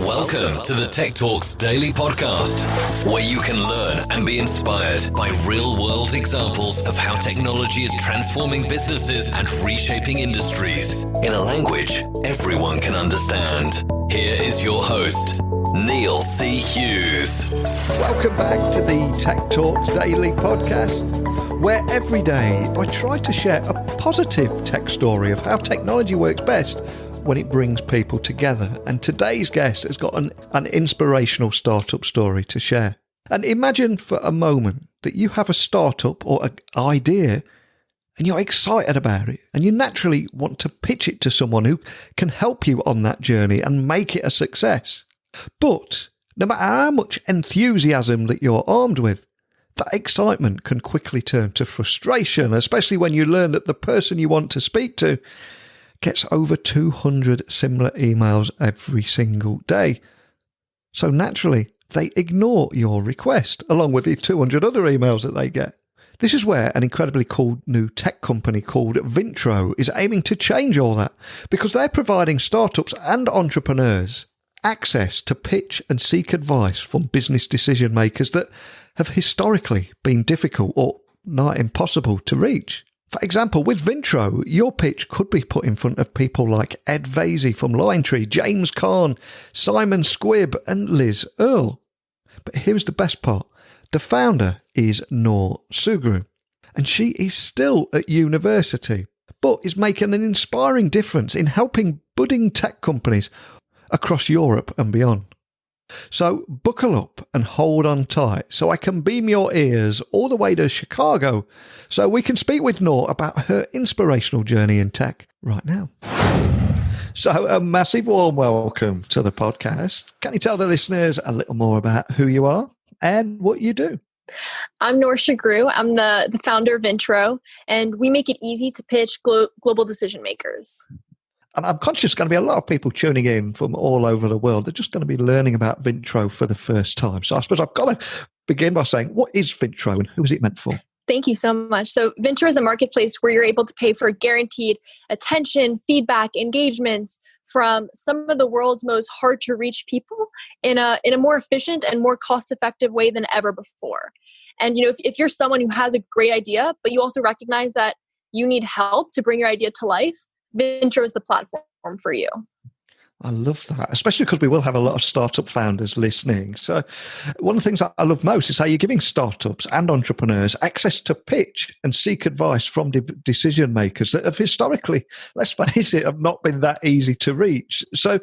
Welcome to the Tech Talks Daily Podcast, where you can learn and be inspired by real-world examples of how technology is transforming businesses and reshaping industries in a language everyone can understand. Here is your host, Neil C. Hughes. Welcome back to the Tech Talks Daily Podcast, where every day I try to share a positive tech story of how technology works best when it brings people together. And today's guest has got an inspirational startup story to share. And imagine for a moment that you have a startup or an idea and you're excited about it and you naturally want to pitch it to someone who can help you on that journey and make it a success. But no matter how much enthusiasm that you're armed with, that excitement can quickly turn to frustration, especially when you learn that the person you want to speak to gets over 200 similar emails every single day. So naturally, they ignore your request, along with the 200 other emails that they get. This is where an incredibly cool new tech company called Vintro is aiming to change all that, because they're providing startups and entrepreneurs access to pitch and seek advice from business decision makers that have historically been difficult or not impossible to reach. For example, with Vintro, your pitch could be put in front of people like Ed Vasey from LionTree, James Caan, Simon Squibb, and Liz Earle. But here's the best part. The founder is Noor Sugrue, and she is still at university, but is making an inspiring difference in helping budding tech companies across Europe and beyond. So buckle up and hold on tight so I can beam your ears all the way to Chicago so we can speak with Noor about her inspirational journey in tech right now. So a massive warm welcome to the podcast. Can you tell the listeners a little more about who you are and what you do? I'm Noor Sugrue. I'm the founder of Vintro, and we make it easy to pitch global decision makers. And I'm conscious there's going to be a lot of people tuning in from all over the world. They're just going to be learning about Vintro for the first time. So I suppose I've got to begin by saying, what is Vintro and who is it meant for? Thank you so much. So Vintro is a marketplace where you're able to pay for guaranteed attention, feedback, engagements from some of the world's most hard to reach people in a more efficient and more cost-effective way than ever before. And if you're someone who has a great idea, but you also recognize that you need help to bring your idea to life, Vintro is the platform for you. I love that, especially because we will have a lot of startup founders listening. So one of the things I love most is how you're giving startups and entrepreneurs access to pitch and seek advice from decision makers that have historically, let's face it, have not been that easy to reach. So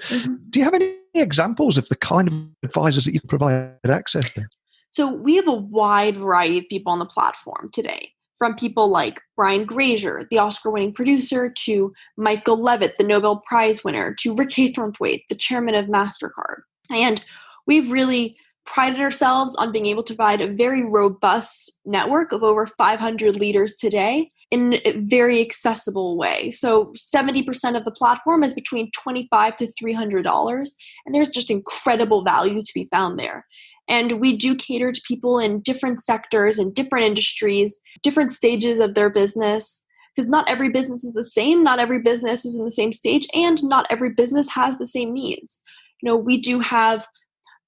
do you have any examples of the kind of advisors that you can provide access to? So we have a wide variety of people on the platform today. From people like Brian Grazer, the Oscar-winning producer, to Michael Levitt, the Nobel Prize winner, to Rick Haythornthwaite, the chairman of MasterCard. And we've really prided ourselves on being able to provide a very robust network of over 500 leaders today in a very accessible way. So 70% of the platform is between $25 to $300, and there's just incredible value to be found there. And we do cater to people in different sectors and different industries, different stages of their business, because not every business is the same, not every business is in the same stage, and not every business has the same needs. We do have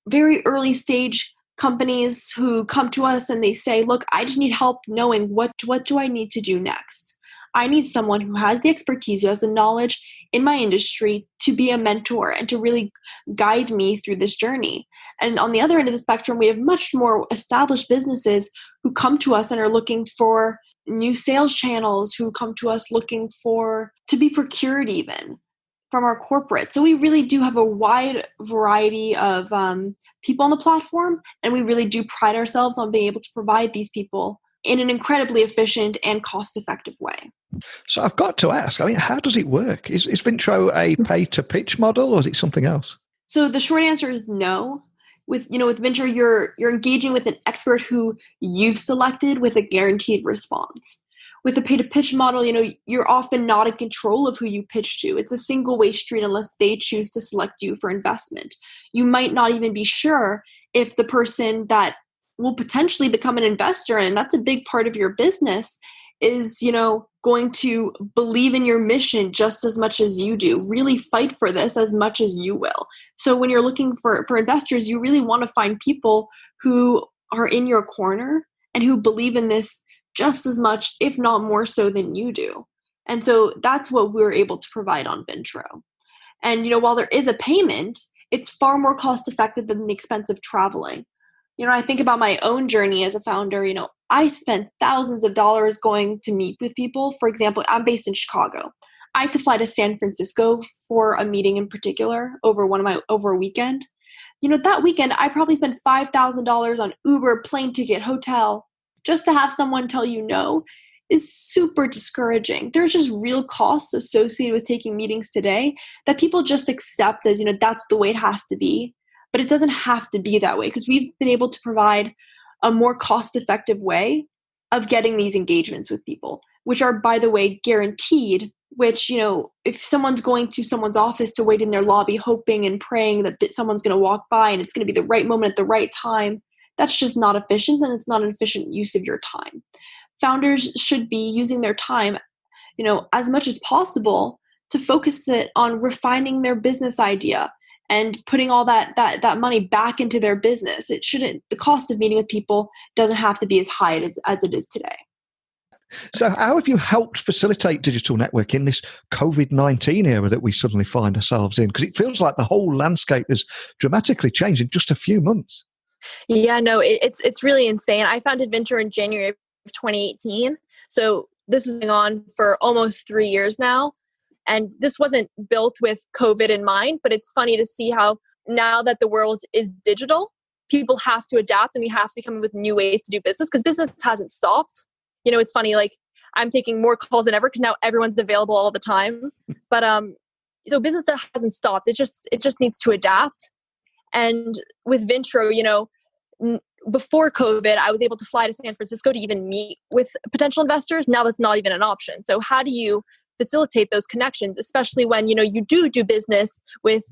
very early stage companies who come to us and they say, look, I just need help knowing what do I need to do next. I need someone who has the expertise, who has the knowledge in my industry to be a mentor and to really guide me through this journey. And on the other end of the spectrum, we have much more established businesses who come to us and are looking for new sales channels, who come to us looking to be procured even from our corporate. So we really do have a wide variety of people on the platform, and we really do pride ourselves on being able to provide these people in an incredibly efficient and cost-effective way. So I've got to ask, how does it work? Is Vintro a pay-to-pitch model, or is it something else? So the short answer is no. With Vintro, you're engaging with an expert who you've selected with a guaranteed response. With a pay-to-pitch model, you're often not in control of who you pitch to. It's a single-way street unless they choose to select you for investment. You might not even be sure if the person that will potentially become an investor, and that's a big part of your business, is, going to believe in your mission just as much as you do, really fight for this as much as you will. So when you're looking for investors, you really want to find people who are in your corner and who believe in this just as much, if not more so than you do. And so that's what we're able to provide on Vintro. And, while there is a payment, it's far more cost effective than the expense of traveling. I think about my own journey as a founder. I spent thousands of dollars going to meet with people. For example, I'm based in Chicago. I had to fly to San Francisco for a meeting in particular over a weekend. That weekend, I probably spent $5,000 on Uber, plane ticket, hotel, just to have someone tell you no is super discouraging. There's just real costs associated with taking meetings today that people just accept as, that's the way it has to be. But it doesn't have to be that way, because we've been able to provide a more cost-effective way of getting these engagements with people, which are, by the way, guaranteed, which, if someone's going to someone's office to wait in their lobby hoping and praying that someone's going to walk by and it's going to be the right moment at the right time, that's just not efficient, and it's not an efficient use of your time. Founders should be using their time, as much as possible to focus it on refining their business idea and putting all that money back into their business. The cost of meeting with people doesn't have to be as high as it is today. So how have you helped facilitate digital network in this COVID-19 era that we suddenly find ourselves in? Because it feels like the whole landscape has dramatically changed in just a few months. Yeah, no, it's really insane. I founded Vintro in January of 2018. So this is going on for almost 3 years now. And this wasn't built with COVID in mind, but it's funny to see how now that the world is digital, people have to adapt and we have to come up with new ways to do business, because business hasn't stopped. It's funny, like I'm taking more calls than ever because now everyone's available all the time. But so business hasn't stopped. It just needs to adapt. And with Vintro, before COVID, I was able to fly to San Francisco to even meet with potential investors. Now that's not even an option. So how do you facilitate those connections, especially when, you do business with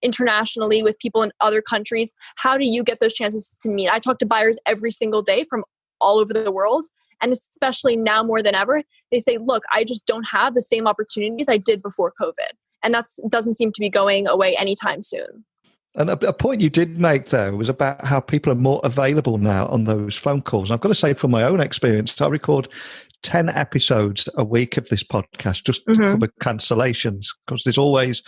internationally with people in other countries? How do you get those chances to meet? I talk to buyers every single day from all over the world. And especially now more than ever, they say, look, I just don't have the same opportunities I did before COVID. And that doesn't seem to be going away anytime soon. And a point you did make there was about how people are more available now on those phone calls. And I've got to say, from my own experience, I record 10 episodes a week of this podcast just to cover cancellations, because there's always,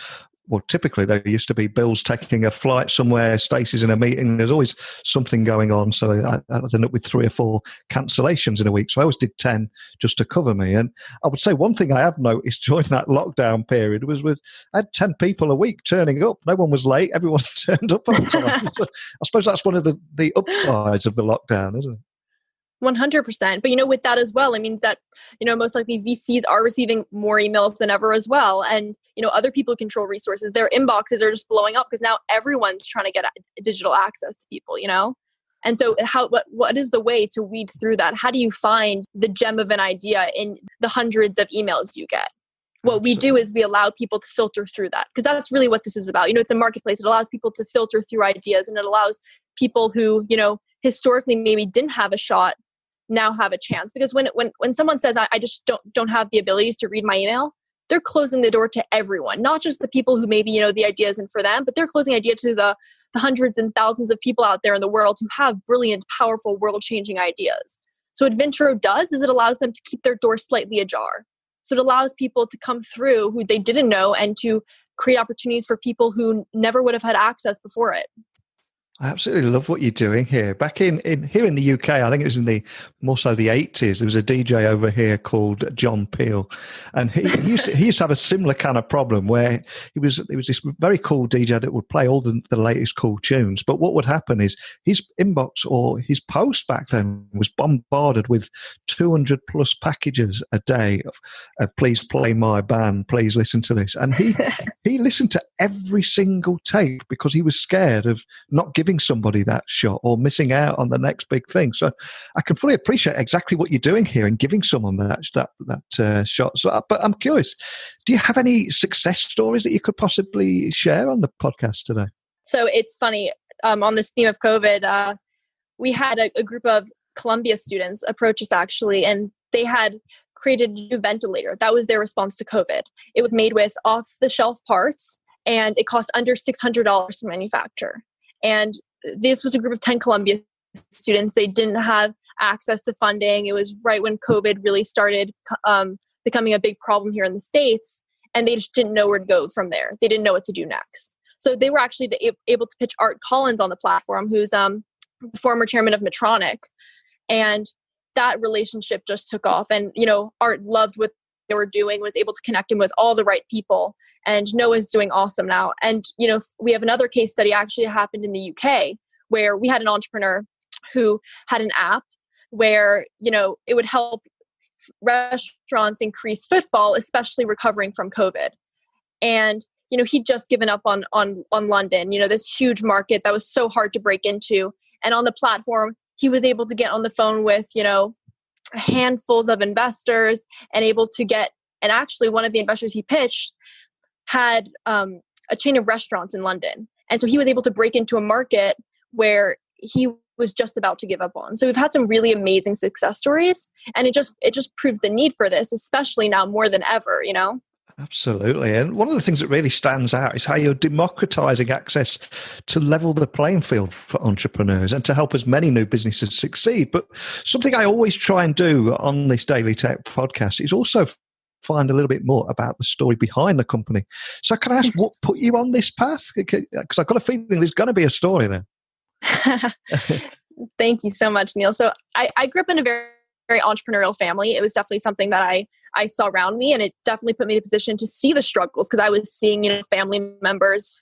well, typically there used to be Bill's taking a flight somewhere, Stacey's in a meeting, there's always something going on. So I ended up with 3 or 4 cancellations in a week. So I always did 10 just to cover me. And I would say one thing I have noticed during that lockdown period was I had 10 people a week turning up. No one was late. Everyone turned up on time. So I suppose that's one of the upsides of the lockdown, isn't it? 100%. But, with that as well, it means that, most likely VCs are receiving more emails than ever as well. And, other people control resources. Their inboxes are just blowing up because now everyone's trying to get digital access to people, And so what is the way to weed through that? How do you find the gem of an idea in the hundreds of emails you get? What we do is we allow people to filter through that, because that's really what this is about. It's a marketplace. It allows people to filter through ideas, and it allows people who, historically maybe didn't have a shot now have a chance. Because when someone says, I just don't have the abilities to read my email, they're closing the door to everyone, not just the people who maybe, the idea isn't for them, but they're closing the idea to the hundreds and thousands of people out there in the world who have brilliant, powerful, world-changing ideas. So what Vintro does is it allows them to keep their door slightly ajar. So it allows people to come through who they didn't know and to create opportunities for people who never would have had access before it. I absolutely love what you're doing here. Back here in the UK, I think it was more so the 80s, there was a DJ over here called John Peel. And he used to have a similar kind of problem where he was this very cool DJ that would play all the latest cool tunes. But what would happen is his inbox or his post back then was bombarded with 200 plus packages a day of please play my band, please listen to this. And he listened to every single tape because he was scared of not giving somebody that shot or missing out on the next big thing. So I can fully appreciate exactly what you're doing here and giving someone that shot. So, but I'm curious, do you have any success stories that you could possibly share on the podcast today? So it's funny, on this theme of COVID, we had a group of Columbia students approach us actually, and they had created a new ventilator. That was their response to COVID. It was made with off-the-shelf parts, and it cost under $600 to manufacture. And this was a group of 10 Columbia students. They didn't have access to funding. It was right when COVID really started becoming a big problem here in the States, and they just didn't know where to go from there. They didn't know what to do next. So they were actually able to pitch Art Collins on the platform, who's former chairman of Medtronic. And that relationship just took off. And, Art loved what they were doing, was able to connect him with all the right people. And Noah's doing awesome now. And, we have another case study actually happened in the UK, where we had an entrepreneur who had an app where, it would help restaurants increase footfall, especially recovering from COVID. And, he'd just given up on London, this huge market that was so hard to break into. And on the platform, he was able to get on the phone with, handfuls of investors and able to get, and actually one of the investors he pitched had a chain of restaurants in London. And so he was able to break into a market where he was just about to give up on. So we've had some really amazing success stories, and it just proves the need for this, especially now more than ever, Absolutely. And one of the things that really stands out is how you're democratizing access to level the playing field for entrepreneurs and to help as many new businesses succeed. But something I always try and do on this Daily Tech podcast is also find a little bit more about the story behind the company. So can I ask what put you on this path? Because I've got a feeling there's going to be a story there. Thank you so much, Neil. So I grew up in a very, very entrepreneurial family. It was definitely something that I saw around me, and it definitely put me in a position to see the struggles, because I was seeing, family members,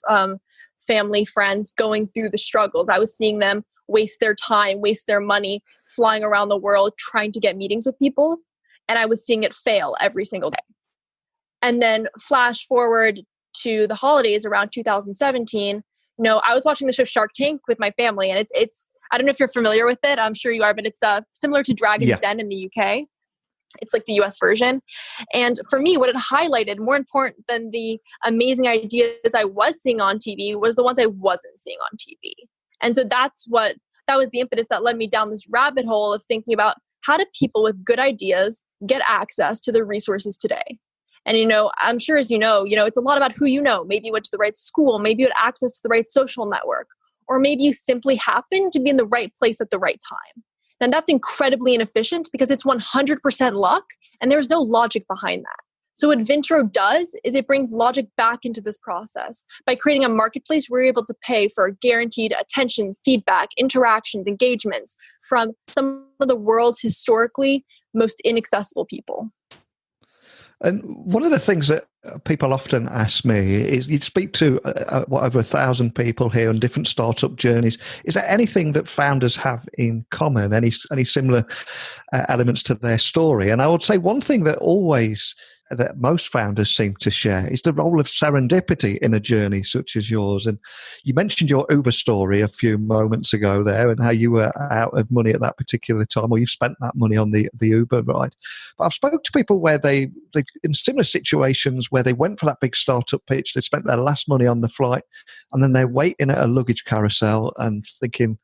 family friends going through the struggles. I was seeing them waste their time, waste their money, flying around the world, trying to get meetings with people. And I was seeing it fail every single day. And then flash forward to the holidays around 2017, I was watching the show Shark Tank with my family, and it's I don't know if you're familiar with it. I'm sure you are, but it's similar to Dragon's Den in the UK. It's like the US version. And for me, what it highlighted, more important than the amazing ideas I was seeing on TV, was the ones I wasn't seeing on TV. And so that was the impetus that led me down this rabbit hole of thinking about, how do people with good ideas get access to the resources today? And, I'm sure as it's a lot about who you know. Maybe you went to the right school, maybe you had access to the right social network, or maybe you simply happened to be in the right place at the right time. And that's incredibly inefficient, because it's 100% luck, and there's no logic behind that. So what Vintro does is it brings logic back into this process. By creating a marketplace, we're able to pay for guaranteed attention, feedback, interactions, engagements from some of the world's historically most inaccessible people. And one of the things that people often ask me is, you speak to over 1,000 people here on different startup journeys. Is there anything that founders have in common, any similar elements to their story? And I would say one thing that most founders seem to share is the role of serendipity in a journey such as yours. And you mentioned your Uber story a few moments ago there, and how you were out of money at that particular time, or you've spent that money on the Uber ride. But I've spoken to people where they in similar situations where they went for that big startup pitch, they spent their last money on the flight, and then they're waiting at a luggage carousel and thinking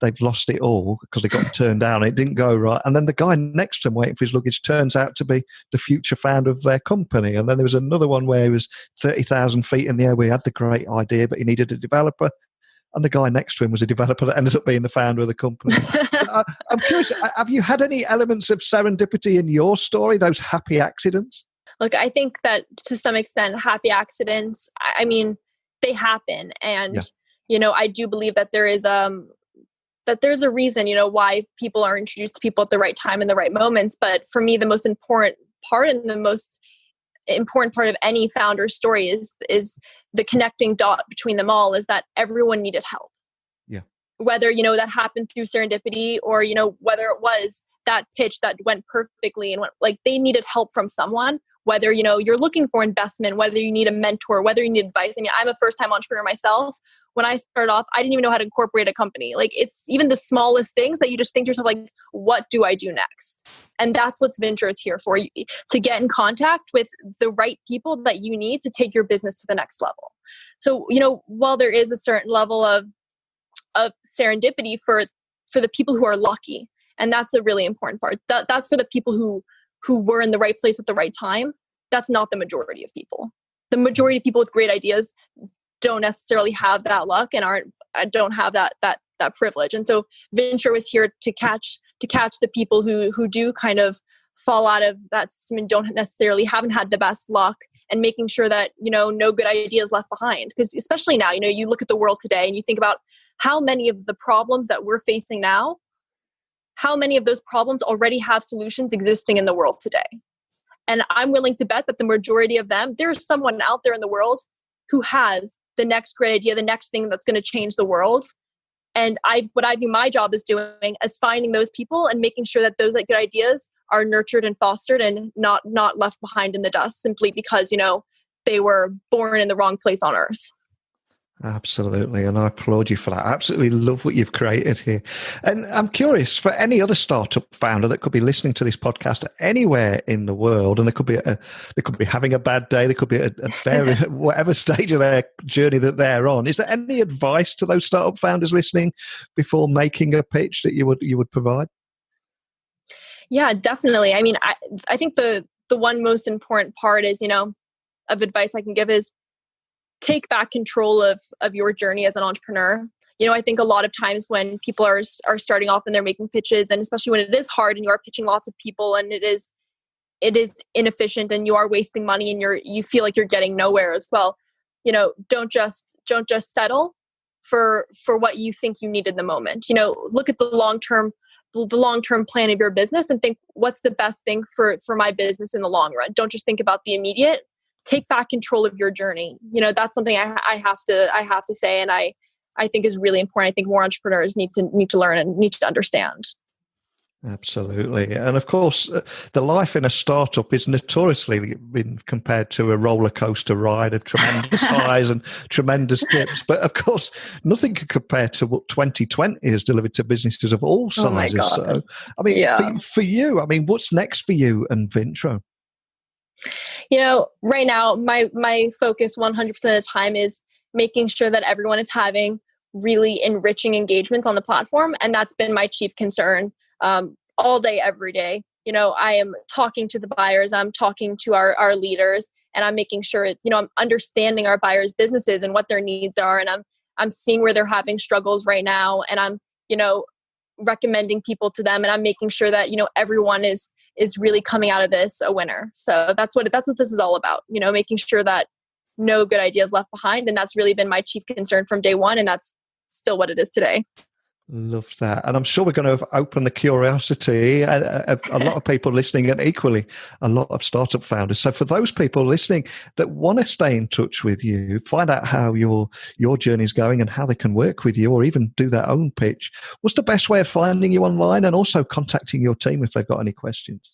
they've lost it all because they got turned down. It didn't go right. And then the guy next to him waiting for his luggage turns out to be the future founder of their company. And then there was another one where he was 30,000 feet in the air, where he had the great idea, but he needed a developer. And the guy next to him was a developer that ended up being the founder of the company. I'm curious, have you had any elements of serendipity in your story, those happy accidents? Look, I think that to some extent, happy accidents, I mean, they happen. And, I do believe that there's a reason, why people are introduced to people at the right time and the right moments. But for me, the most important part and the most important part of any founder's story is the connecting dot between them all, is that everyone needed help. Yeah. Whether, that happened through serendipity, or, whether it was that pitch that went perfectly and they needed help from someone. Whether, you're looking for investment, whether you need a mentor, whether you need advice. I mean, I'm a first-time entrepreneur myself. When I started off, I didn't even know how to incorporate a company. It's even the smallest things that you just think to yourself, what do I do next? And that's what Vintro is here for, to get in contact with the right people that you need to take your business to the next level. So, while there is a certain level of serendipity for the people who are lucky, And that's a really important part. That's for the people who were in the right place at the right time. That's not the majority of people. The majority of people with great ideas don't necessarily have that luck and don't have that privilege. And so Vintro is here to catch the people who do kind of fall out of that system and haven't had the best luck, and making sure that, no good idea is left behind. Because especially now, you look at the world today and you think about how many of the problems that we're facing now, how many of those problems already have solutions existing in the world today. And I'm willing to bet that the majority of them, there's someone out there in the world who has the next great idea, the next thing that's going to change the world. And what I view my job as doing is finding those people and making sure that those good ideas are nurtured and fostered and not left behind in the dust simply because, they were born in the wrong place on earth. Absolutely. And I applaud you for that. I absolutely love what you've created here. And I'm curious, for any other startup founder that could be listening to this podcast anywhere in the world, and they could be having a bad day, they could be at whatever stage of their journey that they're on. Is there any advice to those startup founders listening before making a pitch that you would provide? Yeah, definitely. I mean, I think the one most important part is, of advice I can give is take back control of your journey as an entrepreneur. I think a lot of times when people are starting off and they're making pitches, and especially when it is hard and you are pitching lots of people and it is inefficient and you are wasting money and you feel like you're getting nowhere as well. Don't just settle for what you think you need in the moment. Look at the long-term plan of your business and think, what's the best thing for my business in the long run? Don't just think about the immediate. Take back control of your journey. That's something I have to say, and I think is really important. I think more entrepreneurs need to learn and need to understand. Absolutely. And of course, the life in a startup is notoriously been compared to a roller coaster ride of tremendous highs and tremendous dips. But of course, nothing can compare to what 2020 has delivered to businesses of all sizes. Oh my God. So, I mean, for you, what's next for you and Vintro? Right now, my focus 100% of the time is making sure that everyone is having really enriching engagements on the platform. And that's been my chief concern all day, every day. I am talking to the buyers, I'm talking to our leaders, and I'm making sure, I'm understanding our buyers' businesses and what their needs are. And I'm seeing where they're having struggles right now. And I'm, recommending people to them. And I'm making sure that, everyone is really coming out of this a winner. So that's what this is all about, making sure that no good ideas left behind. And that's really been my chief concern from day one. And that's still what it is today. Love that. And I'm sure we're going to open the curiosity of a lot of people listening, and equally a lot of startup founders. So for those people listening that want to stay in touch with you, find out how your journey is going and how they can work with you or even do their own pitch, what's the best way of finding you online and also contacting your team if they've got any questions?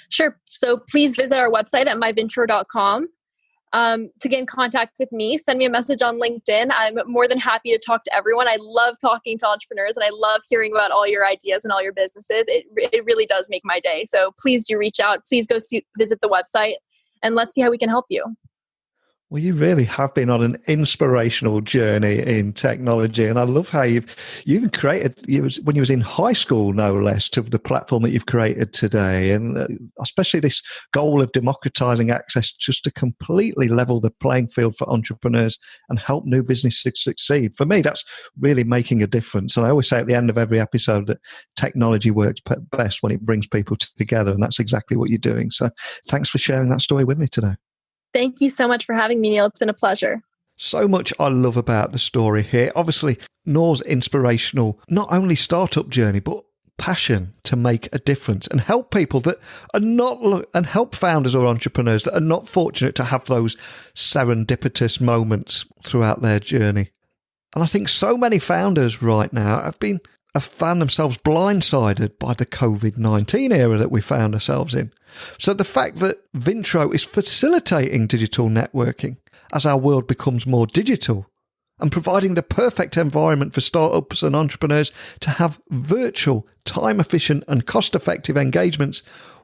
Sure. So please visit our website at myvintro.com. To get in contact with me, send me a message on LinkedIn. I'm more than happy to talk to everyone. I love talking to entrepreneurs and I love hearing about all your ideas and all your businesses. It really does make my day. So please do reach out. Please go visit the website and let's see how we can help you. Well, you really have been on an inspirational journey in technology. And I love how you've even created, when you was in high school, no less, to the platform that you've created today. And especially this goal of democratizing access just to completely level the playing field for entrepreneurs and help new businesses succeed. For me, that's really making a difference. And I always say at the end of every episode that technology works best when it brings people together. And that's exactly what you're doing. So thanks for sharing that story with me today. Thank you so much for having me, Neil. It's been a pleasure. So much I love about the story here. Obviously, Noor's inspirational, not only startup journey, but passion to make a difference and help people that are not, and help founders or entrepreneurs that are not fortunate to have those serendipitous moments throughout their journey. And I think so many founders right now have found themselves blindsided by the COVID-19 era that we found ourselves in. So the fact that Vintro is facilitating digital networking as our world becomes more digital and providing the perfect environment for startups and entrepreneurs to have virtual, time-efficient and cost-effective engagements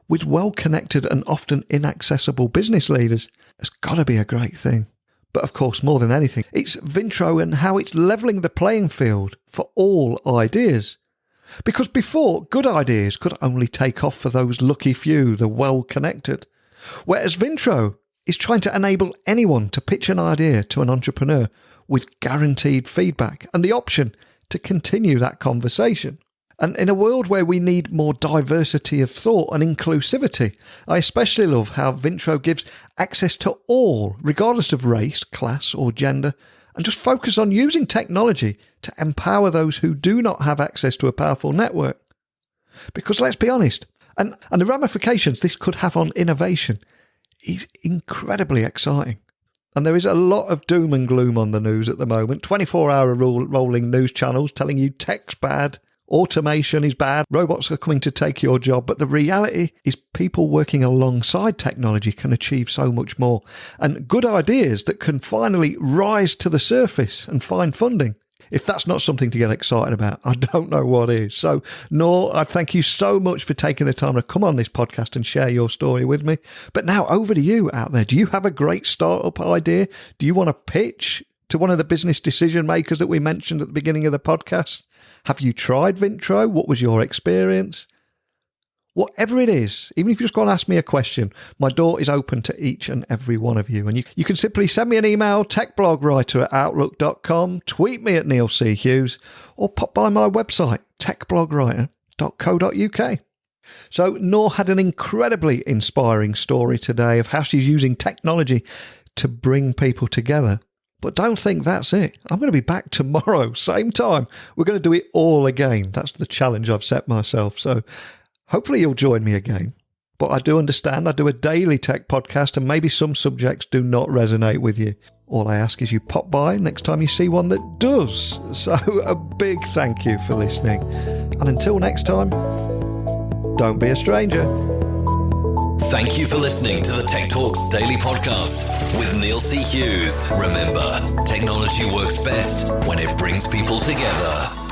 with well-connected and often inaccessible business leaders has got to be a great thing. But of course, more than anything, it's Vintro and how it's levelling the playing field for all ideas. Because before, good ideas could only take off for those lucky few, the well-connected. Whereas Vintro is trying to enable anyone to pitch an idea to an entrepreneur with guaranteed feedback and the option to continue that conversation. And in a world where we need more diversity of thought and inclusivity, I especially love how Vintro gives access to all, regardless of race, class or gender, and just focus on using technology to empower those who do not have access to a powerful network. Because let's be honest, and the ramifications this could have on innovation is incredibly exciting. And there is a lot of doom and gloom on the news at the moment. 24-hour rolling news channels telling you tech's bad, automation is bad, robots are coming to take your job. But the reality is people working alongside technology can achieve so much more. And good ideas that can finally rise to the surface and find funding. If that's not something to get excited about, I don't know what is. So, Noor, I thank you so much for taking the time to come on this podcast and share your story with me. But now over to you out there. Do you have a great startup idea? Do you want to pitch to one of the business decision makers that we mentioned at the beginning of the podcast? Have you tried Vintro? What was your experience? Whatever it is, even if you just go and ask me a question, my door is open to each and every one of you. And you can simply send me an email, techblogwriter@outlook.com, tweet me at Neil C. Hughes, or pop by my website, techblogwriter.co.uk. So Noor had an incredibly inspiring story today of how she's using technology to bring people together. But don't think that's it. I'm going to be back tomorrow, same time. We're going to do it all again. That's the challenge I've set myself. So hopefully you'll join me again. But I do understand I do a daily tech podcast and maybe some subjects do not resonate with you. All I ask is you pop by next time you see one that does. So a big thank you for listening. And until next time, don't be a stranger. Thank you for listening to the Tech Talks Daily Podcast with Neil C. Hughes. Remember, technology works best when it brings people together.